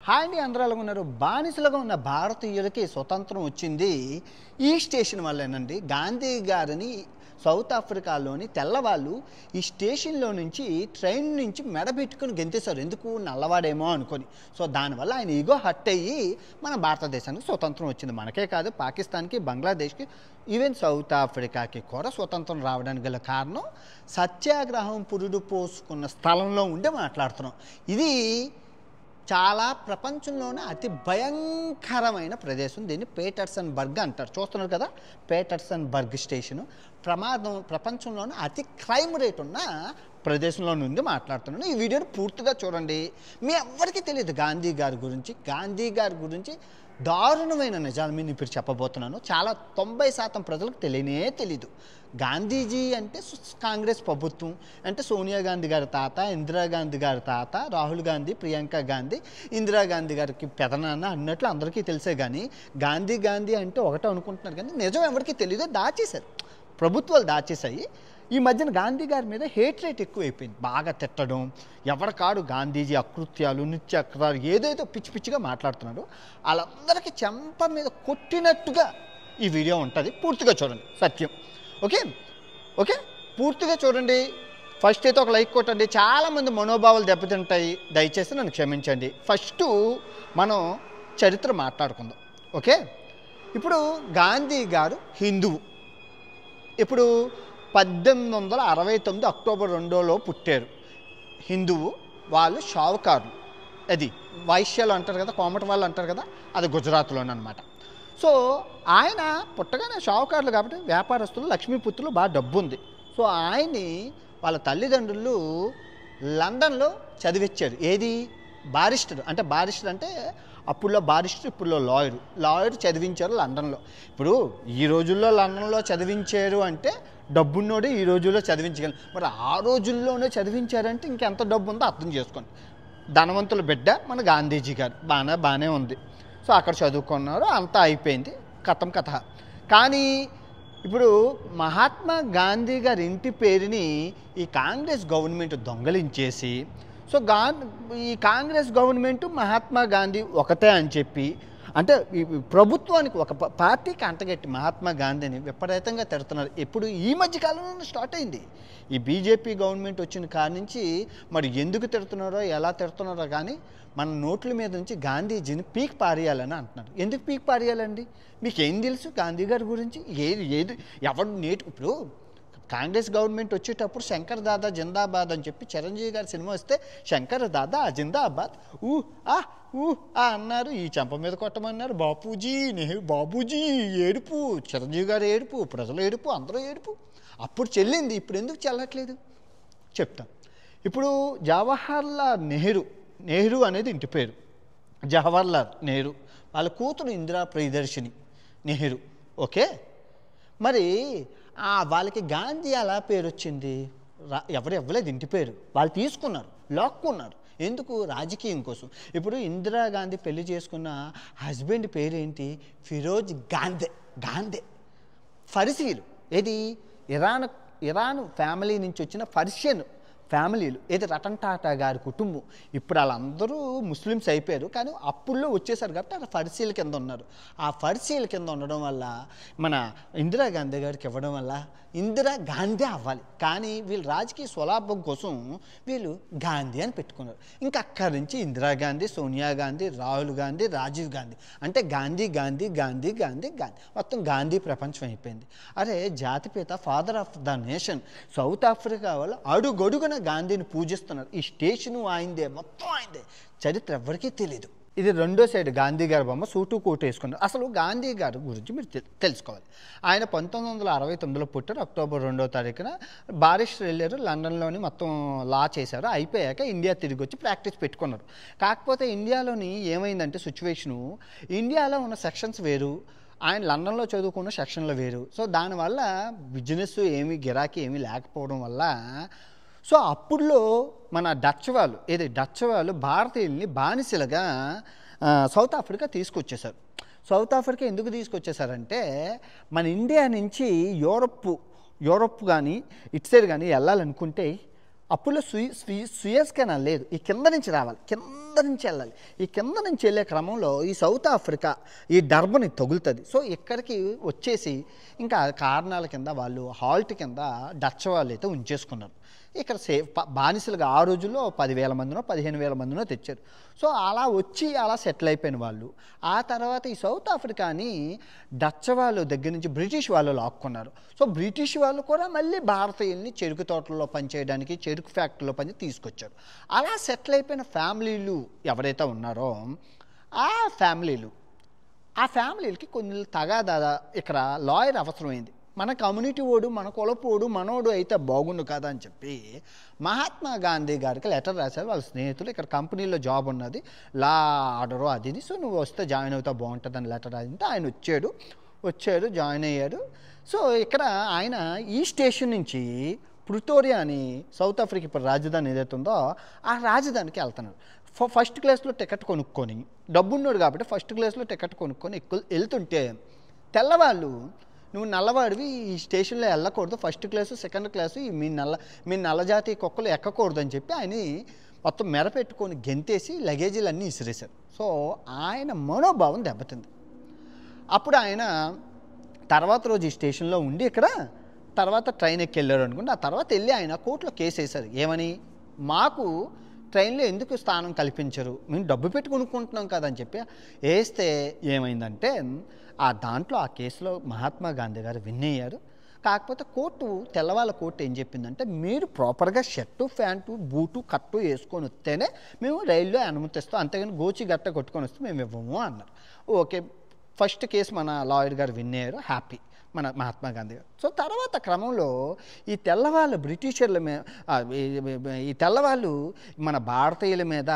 Hi అండి, అందరూ ఎలా ఉన్నారు? బానిసలుగా ఉన్న భారతీయులకి స్వతంత్రం వచ్చింది ఈ స్టేషన్ వల్లేనండి. గాంధీ గారిని సౌత్ ఆఫ్రికాలోని తెల్లవాళ్ళు ఈ స్టేషన్లో నుంచి ట్రైన్ నుంచి మెడబెట్టుకుని గెంతేశారు. ఎందుకు? నల్లవాడేమో అనుకొని. సో దానివల్ల ఆయన ఈగో హట్ అయ్యి మన భారతదేశానికి స్వతంత్రం వచ్చింది. మనకే కాదు, పాకిస్తాన్కి, బంగ్లాదేశ్కి, ఈవెన్ సౌత్ ఆఫ్రికాకి కూడా స్వతంత్రం రావడానికి గల కారణం సత్యాగ్రహం పురుడు పోసుకున్న స్థలంలో ఉండి మాట్లాడుతున్నాం. ఇది చాలా ప్రపంచంలోనే అతి భయంకరమైన ప్రదేశం. దీన్ని పీటర్సన్బర్గ్ అంటారు. చూస్తున్నారు కదా, పీటర్సన్బర్గ్ స్టేషను ప్రపంచంలోనే అతి క్రైమ్ రేట్ ఉన్న ప్రదేశంలో నుండి మాట్లాడుతున్నాను. ఈ వీడియోని పూర్తిగా చూడండి. మీ ఎవ్వరికీ తెలియదు గాంధీ గారి గురించి దారుణమైన నిజాలు నేను ఇప్పుడు చెప్పబోతున్నాను. చాలా 90% ప్రజలకు తెలీదు. గాంధీజీ అంటే కాంగ్రెస్ ప్రభుత్వం అంటే సోనియా గాంధీ గారి తాత, ఇందిరాగాంధీ గారి తాత, రాహుల్ గాంధీ, ప్రియాంక గాంధీ, ఇందిరాగాంధీ గారికి పెదనాన్న అన్నట్లు అందరికీ తెలిసే. కానీ గాంధీ అంటే ఒకటే అనుకుంటున్నారు, కానీ నిజం ఎవరికి తెలియదు. దాచేశారు, ప్రభుత్వాలు దాచేశాయి. ఈ మధ్యన గాంధీ గారి మీద హేట్ రేట్ ఎక్కువైపోయింది. బాగా తిట్టడం, ఎవరికాడు గాంధీజీ అకృత్యాలు, నిత్యక్రాలు ఏదేదో పిచ్చి పిచ్చిగా మాట్లాడుతున్నారు. వాళ్ళందరికీ చెంప మీద కొట్టినట్టుగా ఈ వీడియో ఉంటుంది. పూర్తిగా చూడండి, సత్యం. ఓకే, పూర్తిగా చూడండి. ఫస్ట్ అయితే ఒక లైక్ కొట్టండి. చాలామంది మనోభావాలు దెబ్బతింటాయి, దయచేసి నన్ను క్షమించండి. ఫస్ట్ మనం చరిత్ర మాట్లాడుకుందాం. ఓకే, ఇప్పుడు గాంధీ గారు హిందువు. ఇప్పుడు 1869 అక్టోబర్ 2లో పుట్టారు. హిందువు. వాళ్ళు షావుకారులు. అది వైశ్యాలు అంటారు కదా, కోమటి వాళ్ళు అంటారు కదా, అది గుజరాత్లోనమాట. సో ఆయన పుట్టగానే షావుకారులు కాబట్టి వ్యాపారస్తులు, లక్ష్మీపుత్రులు, బాగా డబ్బు ఉంది. సో ఆయన్ని వాళ్ళ తల్లిదండ్రులు లండన్లో చదివించారు. ఏది? బారిస్టర్ అంటే అప్పుడులో బారిస్టర్, ఇప్పుడులో లాయర్ చదివించారు లండన్లో. ఇప్పుడు ఈ రోజుల్లో లండన్లో చదివించారు అంటే డబ్బున్నోడే ఈ రోజుల్లో చదివించగలరు. మరి ఆ రోజుల్లోనే చదివించారంటే ఇంకెంత డబ్బు ఉందో అర్థం చేసుకోండి. ధనవంతుల బిడ్డ మన గాంధీజీ గారు. బాగానే ఉంది. సో అక్కడ చదువుకున్నారు, అంతా అయిపోయింది, కథ. కానీ ఇప్పుడు మహాత్మా గాంధీ గారి ఇంటి పేరుని ఈ కాంగ్రెస్ గవర్నమెంట్ దొంగలించేసి, సో ఈ కాంగ్రెస్ గవర్నమెంట్ మహాత్మా గాంధీ ఒకటే అని చెప్పి, అంటే ఈ ప్రభుత్వానికి ఒక పార్టీకి అంటగట్టి మహాత్మా గాంధీని విపరీతంగా తిడుతున్నారు. ఎప్పుడు? ఈ మధ్య కాలంలో స్టార్ట్ అయింది. ఈ బీజేపీ గవర్నమెంట్ వచ్చిన కాడి నుంచి మరి ఎందుకు తిడుతున్నారో, ఎలా తిడుతున్నారో కానీ మన నోట్ల మీద నుంచి గాంధీజీని పీక్ పారేయాలని అంటున్నారు. ఎందుకు పీక్ పారేయాలండి? మీకు ఏం తెలుసు గాంధీ గారి గురించి? ఏది ఎవరు ఇప్పుడు కాంగ్రెస్ గవర్నమెంట్ వచ్చేటప్పుడు శంకర్ దాదా జిందాబాద్ అని చెప్పి చిరంజీవి గారి సినిమా వస్తే శంకర్ దాదా జిందాబాద్ ఊ అన్నారు. ఈ చెంప మీద కొట్టమన్నారు. బాపూజీ ఏడుపు, చిరంజీవి గారు ఏడుపు, ప్రజలు ఏడుపు, అందరూ ఏడుపు. అప్పుడు చెల్లింది, ఇప్పుడు ఎందుకు చెల్లట్లేదు చెప్తాం. ఇప్పుడు జవహర్లాల్ నెహ్రూ అనేది ఇంటి పేరు. జవహర్లాల్ నెహ్రూ వాళ్ళ కూతురు ఇందిరా ప్రియదర్శిని నెహ్రూ. ఓకే, మరి వాళ్ళకి గాంధీ అలా పేరు వచ్చింది? ఎవరు ఇవ్వలేదు ఇంటి పేరు, వాళ్ళు తీసుకున్నారు, లాక్కున్నారు. ఎందుకు? రాజకీయం కోసం. ఇప్పుడు ఇందిరాగాంధీ పెళ్లి చేసుకున్న హస్బెండ్ పేరేంటి? ఫిరోజ్ గాంధీ. ఫర్సీలు. ఏది? ఇరాన్ ఫ్యామిలీ నుంచి వచ్చిన పర్షియన్ ఫ్యామిలీలు. ఏది? రతన్ టాటా గారి కుటుంబం. ఇప్పుడు వాళ్ళందరూ ముస్లిమ్స్ అయిపోయారు, కానీ అప్పుల్లో వచ్చేసారు కాబట్టి అలా ఫర్సీల కింద ఉన్నారు. ఆ ఫర్సీల కింద ఉండడం వల్ల మన ఇందిరాగాంధీ గారికి ఇవ్వడం వల్ల ఇందిరా గాంధీ అవ్వాలి. కానీ వీళ్ళు రాజకీయ స్వలాభం కోసం వీళ్ళు గాంధీ అని పెట్టుకున్నారు. ఇంకా అక్కడి నుంచి ఇందిరాగాంధీ, సోనియా గాంధీ, రాహుల్ గాంధీ, రాజీవ్ గాంధీ, అంటే గాంధీ మొత్తం గాంధీ ప్రపంచం అయిపోయింది. అరే జాతిపిత, father of the nation. South Africa వాళ్ళు అడుగడుగున గాంధీని పూజిస్తున్నారు. ఈ స్టేషను ఆయనదే, మొత్తం ఆయనదే. చరిత్ర ఎవరికీ తెలీదు. ఇది రెండో సైడ్ గాంధీ గారి బొమ్మ, సూటు కోటు వేసుకున్నారు. అసలు గాంధీ గారి గురించి మీరు తెలుసుకోవాలి. ఆయన 1969లో పుట్టారు. అక్టోబర్ 2వ తారీఖున బారిస్టర్ వెళ్ళారు, లండన్లోని మొత్తం లా చేశారు. అయిపోయాక ఇండియా తిరిగి వచ్చి ప్రాక్టీస్ పెట్టుకున్నారు. కాకపోతే ఇండియాలోని ఏమైందంటే సిచ్యువేషను, ఇండియాలో ఉన్న సెక్షన్స్ వేరు, ఆయన లండన్లో చదువుకున్న సెక్షన్లో వేరు. సో దానివల్ల బిజినెస్ గిరాకీ ఏమీ లేకపోవడం వల్ల, సో అప్పుడులో మన డచ్ వాళ్ళు భారతీయుల్ని బానిసలుగా సౌత్ ఆఫ్రికా తీసుకొచ్చేసారు. సౌత్ ఆఫ్రికా ఎందుకు తీసుకొచ్చేసారంటే, మన ఇండియా నుంచి యూరప్ కానీ ఇటు సైడ్ కానీ వెళ్ళాలనుకుంటే అప్పుల్లో సుయజ్ కెనాల్ లేదు, ఈ కింద నుంచి రావాలి, కింద నుంచి వెళ్ళాలి. ఈ కింద నుంచి వెళ్ళే క్రమంలో ఈ సౌత్ ఆఫ్రికా ఈ డర్బన్ తగులుతుంది. సో ఇక్కడికి వచ్చేసి ఇంకా కారణాల కింద వాళ్ళు హాల్ట్ కింద డచ్ వాళ్ళు అయితే ఉంచేసుకున్నారు. ఇక్కడ బానిసలుగా ఆ రోజుల్లో 10,000 మందినో 15,000 మందినో తెచ్చారు. సో అలా వచ్చి అలా సెటిల్ అయిపోయిన వాళ్ళు ఆ తర్వాత ఈ సౌత్ ఆఫ్రికాని డచ్ వాళ్ళు దగ్గర నుంచి బ్రిటిష్ వాళ్ళు లాక్కున్నారు. సో బ్రిటిష్ వాళ్ళు కూడా మళ్ళీ భారతీయుల్ని చెరుకు తోటల్లో పనిచేయడానికి, చెరుకు ఫ్యాక్టరీలో పని తీసుకొచ్చారు. అలా సెటిల్ అయిపోయిన ఫ్యామిలీలు ఎవరైతే ఉన్నారో ఆ ఫ్యామిలీలకి కొన్ని తగాదా ఇక్కడ లాయర్ అవసరమైంది. మన కమ్యూనిటీ ఓడు, మన కులపోడు, మనోడు అయితే బాగుండు కదా అని చెప్పి మహాత్మా గాంధీ గారికి లెటర్ రాశారు వాళ్ళ స్నేహితులు. ఇక్కడ కంపెనీలో జాబ్ ఉన్నది, లా ఆర్డరు అది, సో నువ్వు వస్తే జాయిన్ అవుతావు బాగుంటుందని లెటర్ రాసింటే ఆయన వచ్చాడు జాయిన్ అయ్యాడు. సో ఇక్కడ ఆయన ఈ స్టేషన్ నుంచి ప్రిటోరియా అని సౌత్ ఆఫ్రికా ఇప్పుడు రాజధాని ఏదైతే ఉందో ఆ రాజధానికి వెళ్తున్నాడు. ఫస్ట్ క్లాస్లో టికెట్ కొనుక్కొని, డబ్బున్నాడు కాబట్టి ఫస్ట్ క్లాస్లో టికెట్ కొనుక్కొని వెళ్తుంటే తెల్లవాళ్ళు నువ్వు నల్లవాడివి ఈ స్టేషన్లో వెళ్ళకూడదు, ఫస్ట్ క్లాసు సెకండ్ క్లాసు మీ నల్లజాతి కుక్కలు ఎక్కకూడదు అని చెప్పి ఆయన మొత్తం మెరపెట్టుకొని గెంతేసి లగేజీలు అన్నీ ఇసిరేశారు. సో ఆయన మనోభావం దెబ్బతింది. అప్పుడు ఆయన తర్వాత రోజు ఈ స్టేషన్లో ఉండి ఇక్కడ తర్వాత ట్రైన్ ఎక్కి వెళ్ళారు అనుకుంటే ఆ తర్వాత వెళ్ళి ఆయన కోర్టులో కేసు వేశారు. ఏమని, మాకు ట్రైన్లో ఎందుకు స్థానం కల్పించరు, మేము డబ్బు పెట్టి కొనుక్కుంటున్నాం కదా అని చెప్పి వేస్తే ఏమైందంటే దాంట్లో ఆ కేసులో మహాత్మా గాంధీ గారు విన్ అయ్యారు. కాకపోతే తెల్లవాళ్ళ కోర్టు ఏం చెప్పిందంటే మీరు ప్రాపర్గా షర్టు, ప్యాంటు, బూటు, కట్టు వేసుకొని వస్తేనే మేము రైల్లో అనుమతిస్తాం, అంతేగాని గోచి గట్ట కొట్టుకొని వస్తే మేము ఇవ్వము అన్నారు. ఓకే, ఫస్ట్ కేసు మన లాయర్ గారు విన్ అయ్యారు, హ్యాపీ మన మహాత్మా గాంధీ గారు. సో తర్వాత క్రమంలో ఈ తెల్లవాళ్ళు మన భారతీయుల మీద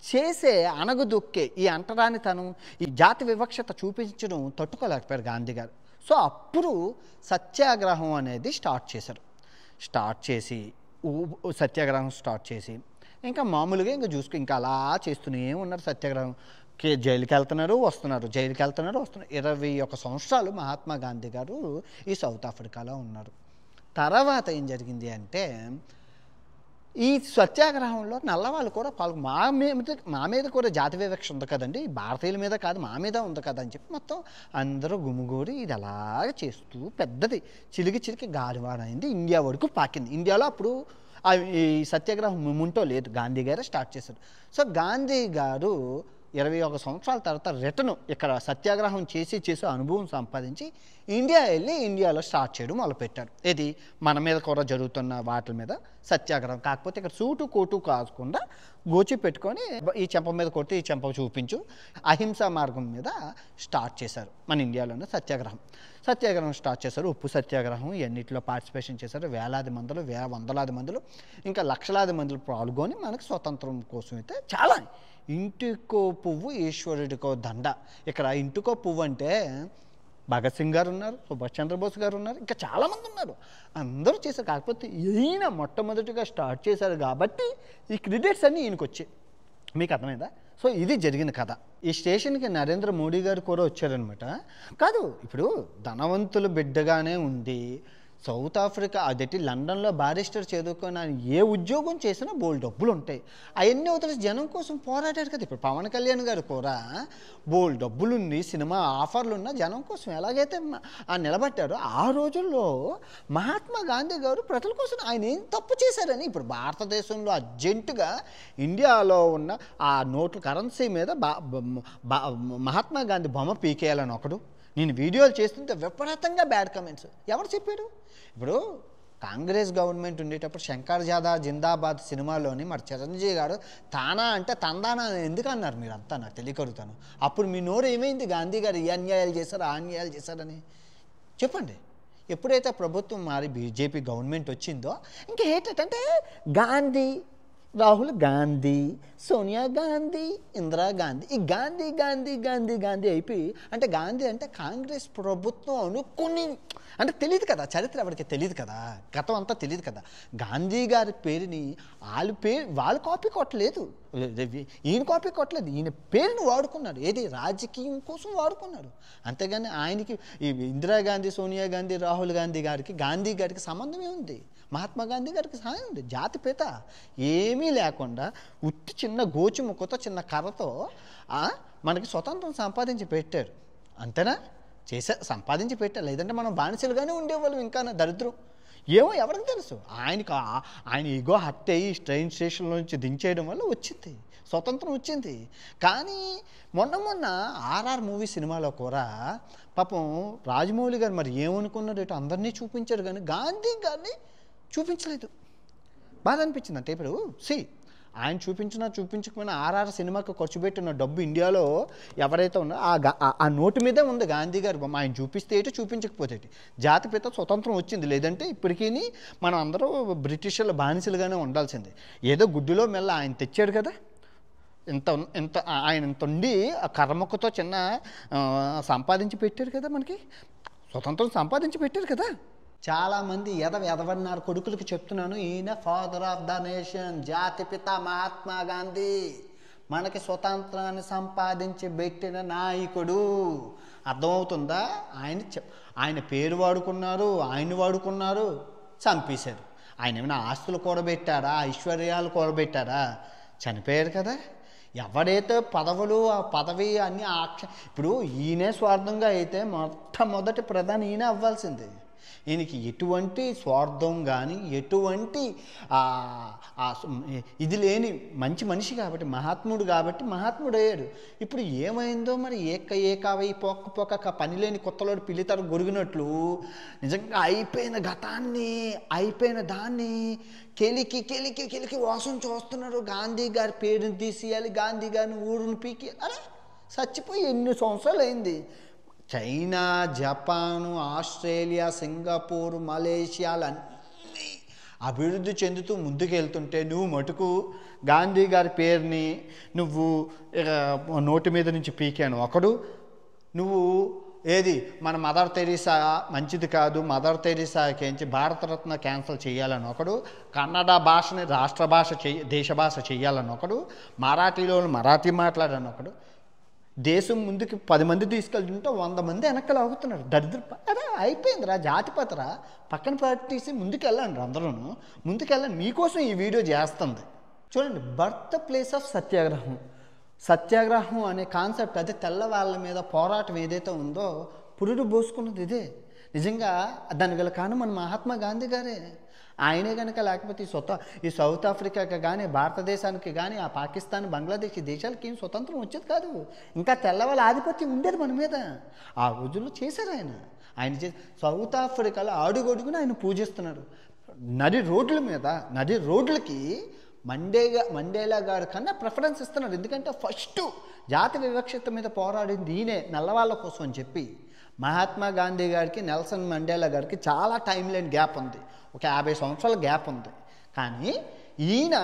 చేసే అనగదొక్కే ఈ అంటరానితనం, ఈ జాతి వివక్షత చూపించడం తట్టుకోలేకపోయారు గాంధీ గారు. సో అప్పుడు సత్యాగ్రహం అనేది స్టార్ట్ చేసి ఇంకా మామూలుగా ఇంకా ఇంకా అలా చేస్తూనే ఉన్నారు. సత్యాగ్రహం జైలుకి వెళ్తున్నారు వస్తున్నారు 21 సంవత్సరాలు మహాత్మా గాంధీ గారు ఈ సౌత్ ఆఫ్రికాలో ఉన్నారు. తర్వాత ఏం జరిగింది అంటే ఈ సత్యాగ్రహంలో నల్లవాళ్ళు కూడా మా మీద కూడా జాతి వివక్ష ఉంది కదండి, భారతీయుల మీద కాదు మా మీద ఉంది కదా అని చెప్పి మొత్తం అందరూ గుమిగూడి ఇది అలాగ చేస్తూ పెద్దది చిలికి గాలివాన అయింది, ఇండియా వరకు పాకింది. ఇండియాలో అప్పుడు ఈ సత్యాగ్రహం ముంటో లేదు, గాంధీ గారే స్టార్ట్ చేశారు. సో గాంధీ గారు 21 సంవత్సరాల తర్వాత రిటర్న్ ఇక్కడ సత్యాగ్రహం చేసి అనుభవం సంపాదించి ఇండియా వెళ్ళి ఇండియాలో స్టార్ట్ చేయడం మొదలుపెట్టారు. ఇది మన మీద కూడా జరుగుతున్న వాటి మీద సత్యాగ్రహం. కాకపోతే ఇక్కడ సూటు కోటు కాకుండా గోచి పెట్టుకొని ఈ చెంప మీద కొట్టి ఈ చెంప చూపించు అహింసా మార్గం మీద స్టార్ట్ చేశారు. మన ఇండియాలోనే సత్యాగ్రహం స్టార్ట్ చేశారు. ఉప్పు సత్యాగ్రహం ఇవన్నిటిలో పార్టిసిపేషన్ చేశారు. వందలాది మందులు ఇంకా లక్షలాది మందులు పాల్గొని మనకు స్వతంత్రం కోసం అయితే చాలా ఇంటికో పువ్వు ఈశ్వరుడికో దండ. ఇక్కడ ఇంటికో పువ్వు అంటే భగత్ సింగ్ గారు ఉన్నారు, సుభాష్ చంద్రబోస్ గారు ఉన్నారు, ఇంకా చాలామంది ఉన్నారు, అందరూ చేశారు. కాకపోతే ఈయన మొట్టమొదటిగా స్టార్ట్ చేశారు కాబట్టి ఈ క్రెడిట్స్ అన్నీ ఈయనకు వచ్చాయి. మీకు అర్థమైందా? సో ఇది జరిగిన కథ. ఈ స్టేషన్కి నరేంద్ర మోడీ గారు కూడా వచ్చారనమాట. కాదు, ఇప్పుడు ధనవంతుల బిడ్డగానే ఉండి సౌత్ ఆఫ్రికా అదటి లండన్లో బారిస్టర్ చదువుకొని ఏ ఉద్యోగం చేసినా బోల్డ్ డబ్బులు ఉంటాయి. అవన్నీ వదిలేసి జనం కోసం పోరాడారు కదా. ఇప్పుడు పవన్ కళ్యాణ్ గారు కూడా బోల్డ్ డబ్బులుండి సినిమా ఆఫర్లు ఉన్న జనం కోసం ఎలాగైతే నిలబట్టారో ఆ రోజుల్లో మహాత్మా గాంధీ గారు ప్రజల కోసం ఆయన ఏం తప్పు చేశారని ఇప్పుడు భారతదేశంలో అర్జెంటుగా ఇండియాలో ఉన్న ఆ నోట్ల కరెన్సీ మీద మహాత్మా గాంధీ బొమ్మ పీకేయాలని ఒకడు, నేను వీడియోలు చేస్తుంటే విపరీతంగా బ్యాడ్ కమెంట్స్. ఎవరు చెప్పాడు? ఇప్పుడు కాంగ్రెస్ గవర్నమెంట్ ఉండేటప్పుడు శంకర్ జాదా జిందాబాద్ సినిమాలోని మరి చిరంజీవి గారు తానా అంటే తందానా ఎందుకు అన్నారు మీరు అంతా? నాకు తెలియకరుతాను. అప్పుడు మీ నోరు ఏమైంది? గాంధీ గారు ఈ అన్యాయాలు చేశారు ఆ అన్యాయాలు చేశారని చెప్పండి. ఎప్పుడైతే ప్రభుత్వం మారి బీజేపీ గవర్నమెంట్ వచ్చిందో ఇంకా ఏంటంటే గాంధీ, రాహుల్ గాంధీ, సోనియా గాంధీ, ఇందిరాగాంధీ, ఈ గాంధీ గాంధీ గాంధీ గాంధీ అయిపోయి అంటే గాంధీ అంటే కాంగ్రెస్ ప్రభుత్వం అనుకుని అంటే తెలియదు కదా, చరిత్ర ఎవరికి తెలియదు కదా, గతం అంతా తెలియదు కదా. గాంధీ గారి పేరుని వాళ్ళు కాపీ కొట్టలేదు, ఈయన కాపీ కొట్టలేదు, ఈయన పేరుని వాడుకున్నారు. ఏది రాజకీయం కోసం వాడుకున్నారు. అంతేగాని ఆయనకి ఈ ఇందిరాగాంధీ, సోనియా గాంధీ, రాహుల్ గాంధీ గారికి సంబంధమే ఉంది. మహాత్మా గాంధీ గారికి సహాయం ఉంది. జాతిపిత ఏమీ లేకుండా ఉత్తి చిన్న గోచి ముక్కతో చిన్న కర్రతో మనకి స్వతంత్రం సంపాదించి పెట్టారు. అంతేనా? సంపాదించి పెట్టారు. లేదంటే మనం బానిసలుగానే ఉండేవాళ్ళం. ఇంకా దరిద్రం ఏమో ఎవరికి తెలుసు. ఆయన ఈగో హత్య అయ్యి ట్రైన్ స్టేషన్లో నుంచి దించేయడం వల్ల వచ్చింది, స్వతంత్రం వచ్చింది. కానీ మొన్న ఆర్ఆర్ మూవీ సినిమాలో కూడా పాపం రాజమౌళి గారు మరి ఏమనుకున్నారు ఏటో అందరినీ చూపించారు, కానీ గాంధీ గారిని చూపించలేదు. బాధ అనిపించింది. అంటే ఇప్పుడు ఆయన చూపించకపోయినా ఆర్ఆర్ సినిమాకి ఖర్చు పెట్టిన డబ్బు ఇండియాలో ఎవరైతే ఉన్నారో ఆ నోటు మీదే ఉంది గాంధీ గారి బొమ్మ. ఆయన చూపిస్తే ఏంటి, చూపించకపోతే జాతిపిత స్వతంత్రం వచ్చింది. లేదంటే ఇప్పటికీ మనం అందరూ బ్రిటిషర్ల బానిసలుగానే ఉండాల్సిందే. ఏదో గుడ్డులో మెల్ల ఆయన తెచ్చాడు కదా, ఆయన ఇంత ఉండి కర్రముక్కతో చిన్న సంపాదించి పెట్టారు కదా, మనకి స్వతంత్రం సంపాదించి పెట్టారు కదా. చాలామంది ఎదవన్నారు కొడుకులకి చెప్తున్నాను, ఈయన ఫాదర్ ఆఫ్ ద నేషన్, జాతిపిత మహాత్మా గాంధీ, మనకి స్వతంత్రాన్ని సంపాదించి పెట్టిన నాయకుడు. అర్థమవుతుందా? ఆయన పేరు వాడుకున్నారు, ఆయన్ని వాడుకున్నారు, చంపేశారు. ఆయన ఏమైనా ఆస్తులు కూడబెట్టారా, ఐశ్వర్యాలు కూడబెట్టారా? చనిపోయారు కదా. ఎవడైతే పదవులు ఆ పదవి అన్నీ ఇప్పుడు ఈయనే స్వార్థంగా అయితే మొట్టమొదటి ప్రధాని ఈయన అవ్వాల్సిందే. ఈయనకి ఎటువంటి స్వార్థం కానీ ఎటువంటి ఇది లేని మంచి మనిషి కాబట్టి, మహాత్ముడు కాబట్టి మహాత్ముడు అయ్యాడు. ఇప్పుడు ఏమైందో మరి ఏకావై పోక పని లేని కొత్తలోడు పిల్లితారు గొరిగినట్లు నిజంగా అయిపోయిన గతాన్ని అయిపోయిన దాన్ని కెలికి వాసం చూస్తున్నారు. గాంధీ గారి పేరుని తీసేయాలి, గాంధీ గారిని ఊరుని పీకి, అరే చచ్చిపోయి ఎన్ని సంవత్సరాలు అయింది. చైనా, జపాను, ఆస్ట్రేలియా, సింగపూర్, మలేషియాలు అన్నీ అభివృద్ధి చెందుతూ ముందుకెళ్తుంటే నువ్వు మటుకు గాంధీ గారి పేరుని నువ్వు నోటి మీద నుంచి పీకాను ఒకడు, నువ్వు ఏది మన మదర్ తెరీసా మంచిది కాదు, మదర్ తెరీసాకి భారతరత్న క్యాన్సల్ చేయాలని ఒకడు, కన్నడ భాషని రాష్ట్ర భాష దేశ భాష చేయాలని ఒకడు, మరాఠీలో మరాఠీ మాట్లాడని ఒకడు, దేశం ముందుకి 10 మంది తీసుకెళ్తుంటే 100 మంది వెనక్కలు ఆగుతున్నారు. అదే అయిపోయిందిరా, జాతిపతరా, పక్కన పట్టేసి ముందుకెళ్ళండి, అందరూ ముందుకెళ్ళండి. మీకోసం ఈ వీడియో చేస్తుంది. చూడండి, బర్త్ ప్లేస్ ఆఫ్ సత్యాగ్రహం అనే కాన్సెప్ట్, అదే తెల్లవాళ్ళ మీద పోరాటం ఏదైతే ఉందో పురుడు పోసుకున్నది ఇదే. నిజంగా దాని గల కారణం మన మహాత్మా గాంధీ గారే. ఆయనే కనుక లేకపోతే ఈ సౌత్ ఆఫ్రికాకి కానీ భారతదేశానికి కానీ ఆ పాకిస్తాన్, బంగ్లాదేశ్ ఈ దేశాలకి ఏం స్వతంత్రం వచ్చేది కాదు. ఇంకా తెల్లవాళ్ళ ఆధిపత్యం ఉండేది మన మీద. ఆ రోజుల్లో చేశారు ఆయన సౌత్ ఆఫ్రికాలో అడుగడుగున ఆయన పూజిస్తున్నారు. నడి రోడ్లకి మండేలా గారి కన్నా ప్రిఫరెన్స్ ఇస్తున్నారు. ఎందుకంటే ఫస్ట్ జాతి వివక్షత మీద పోరాడింది ఈయనే, నల్లవాళ్ళ కోసం అని చెప్పి. మహాత్మా గాంధీ గారికి, నెల్సన్ మండేలా గారికి చాలా టైం లైన్ గ్యాప్ ఉంది, ఒక 50 సంవత్సరాల గ్యాప్ ఉంది. కానీ ఈయన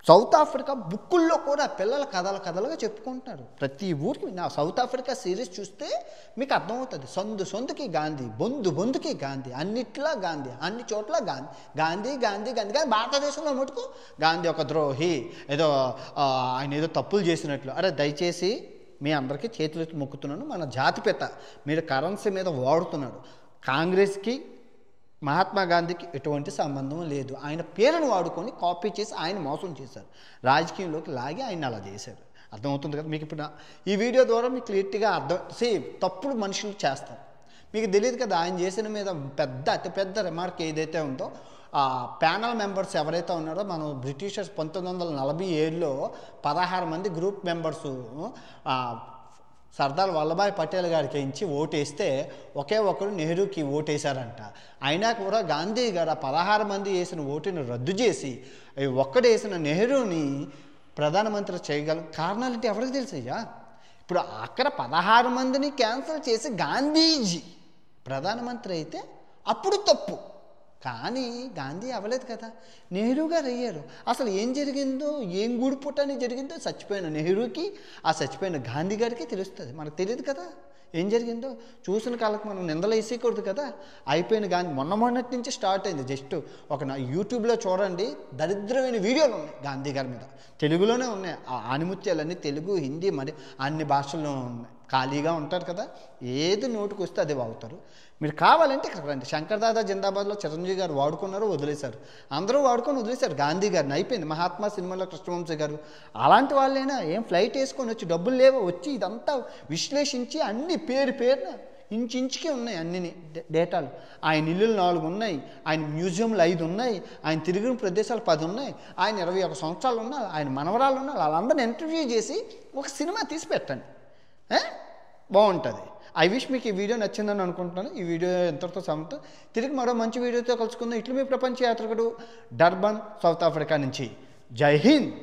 సౌత్ ఆఫ్రికా బుక్కుల్లో కూడా పిల్లల కథలుగా చెప్పుకుంటున్నారు. ప్రతి ఊరికి నా సౌత్ ఆఫ్రికా సిరీస్ చూస్తే మీకు అర్థమవుతుంది. సొందుకి గాంధీ, బొందుకి గాంధీ, అన్నిట్లా గాంధీ, అన్ని చోట్ల గాంధీ. కానీ భారతదేశంలో మటుకు గాంధీ ఒక ద్రోహి, ఏదో ఆయన ఏదో తప్పులు చేసినట్లు. అరే దయచేసి మీ అందరికీ చేతులెత్తి మొక్కుతున్నాను, మన జాతిపిత మీరు కరెన్సీ మీద వాడుతున్నాడు. కాంగ్రెస్కి మహాత్మా గాంధీకి ఎటువంటి సంబంధం లేదు. ఆయన పేరును వాడుకొని కాపీ చేసి ఆయన మోసం చేశారు, రాజకీయంలోకి లాగి ఆయన అలా చేశారు. అర్థమవుతుంది కదా మీకు? ఇప్పుడు ఈ వీడియో ద్వారా మీకు క్లియర్గా తప్పుడు మనుషులు చేస్తారు. మీకు తెలియదు కదా ఆయన చేసిన మీద అతిపెద్ద రిమార్క్ ఏదైతే ఉందో, ప్యానల్ మెంబర్స్ ఎవరైతే ఉన్నారో, మనం బ్రిటిషర్స్ 1947లో 16 మంది గ్రూప్ మెంబర్సు సర్దార్ వల్లభాయ్ పటేల్ గారికి ఇచ్చి ఓటేస్తే ఒకే ఒకరు నెహ్రూకి ఓటేశారంట. అయినా కూడా గాంధీ గారు 16 మంది వేసిన ఓటుని రద్దు చేసి ఒక్కడేసిన నెహ్రూని ప్రధానమంత్రి చేయగల కారణాలు అంటే ఎవరికి తెలుసయ్యా? ఇప్పుడు అక్కడ 16 మందిని క్యాన్సిల్ చేసి గాంధీజీ ప్రధానమంత్రి అయితే అప్పుడు తప్పు. కానీ గాంధీ అవ్వలేదు కదా, నెహ్రూ గారు అయ్యారు. అసలు ఏం జరిగిందో, ఏం గూడుపుట్టని జరిగిందో చచ్చిపోయిన నెహ్రూకి, ఆ చచ్చిపోయిన గాంధీ గారికి తెలుస్తుంది. మనకు తెలియదు కదా ఏం జరిగిందో. చూసిన కాళ్ళకి మనం నిందలు వేసేయకూడదు కదా. అయిపోయిన గాంధీ మొన్నటి నుంచి స్టార్ట్ అయింది. జస్ట్ యూట్యూబ్లో చూడండి, దరిద్రమైన వీడియోలు ఉన్నాయి గాంధీ గారి మీద, తెలుగులోనే ఉన్నాయి. ఆ ఆనిముత్యాలన్నీ తెలుగు, హిందీ, మరి అన్ని భాషల్లో ఉన్నాయి. ఖాళీగా ఉంటారు కదా, ఏది నోటుకు వస్తే అదే వాగుతారు. మీరు కావాలంటే ఇక్కడికి రండి. శంకర్ దాదా జిందాబాద్లో చిరంజీవి గారు వాడుకున్నారు, వదిలేశారు. అందరూ వాడుకొని వదిలేశారు. గాంధీ గారిని అయిపోయింది. మహాత్మా సినిమాలో కృష్ణవంశీ గారు అలాంటి వాళ్ళైనా ఏం ఫ్లైట్ వేసుకొని వచ్చి డబ్బులు లేవో వచ్చి ఇదంతా విశ్లేషించి అన్ని పేరున ఇంచుకి ఉన్నాయి అన్ని డేటాలు. ఆయన ఇల్లులు 4 ఉన్నాయి, ఆయన మ్యూజియంలు 5 ఉన్నాయి, ఆయన తిరిగిన ప్రదేశాలు 10 ఉన్నాయి, ఆయన 21 సంవత్సరాలు ఉన్నారు, ఆయన మనవరాలు ఉన్నారు. వాళ్ళందరిని ఇంటర్వ్యూ చేసి ఒక సినిమా తీసి పెట్టండి, బాగుంటుంది. ఐ విష్ మీకు ఈ వీడియో నచ్చిందని అనుకుంటున్నాను. ఈ వీడియో ఎంతటితో సమంతో తిరిగి మరో మంచి వీడియోతో కలుసుకుందాం. ఇట్లు మీ ప్రపంచ యాత్రికుడు డర్బన్, సౌత్ ఆఫ్రికా నుంచి. జై హింద్.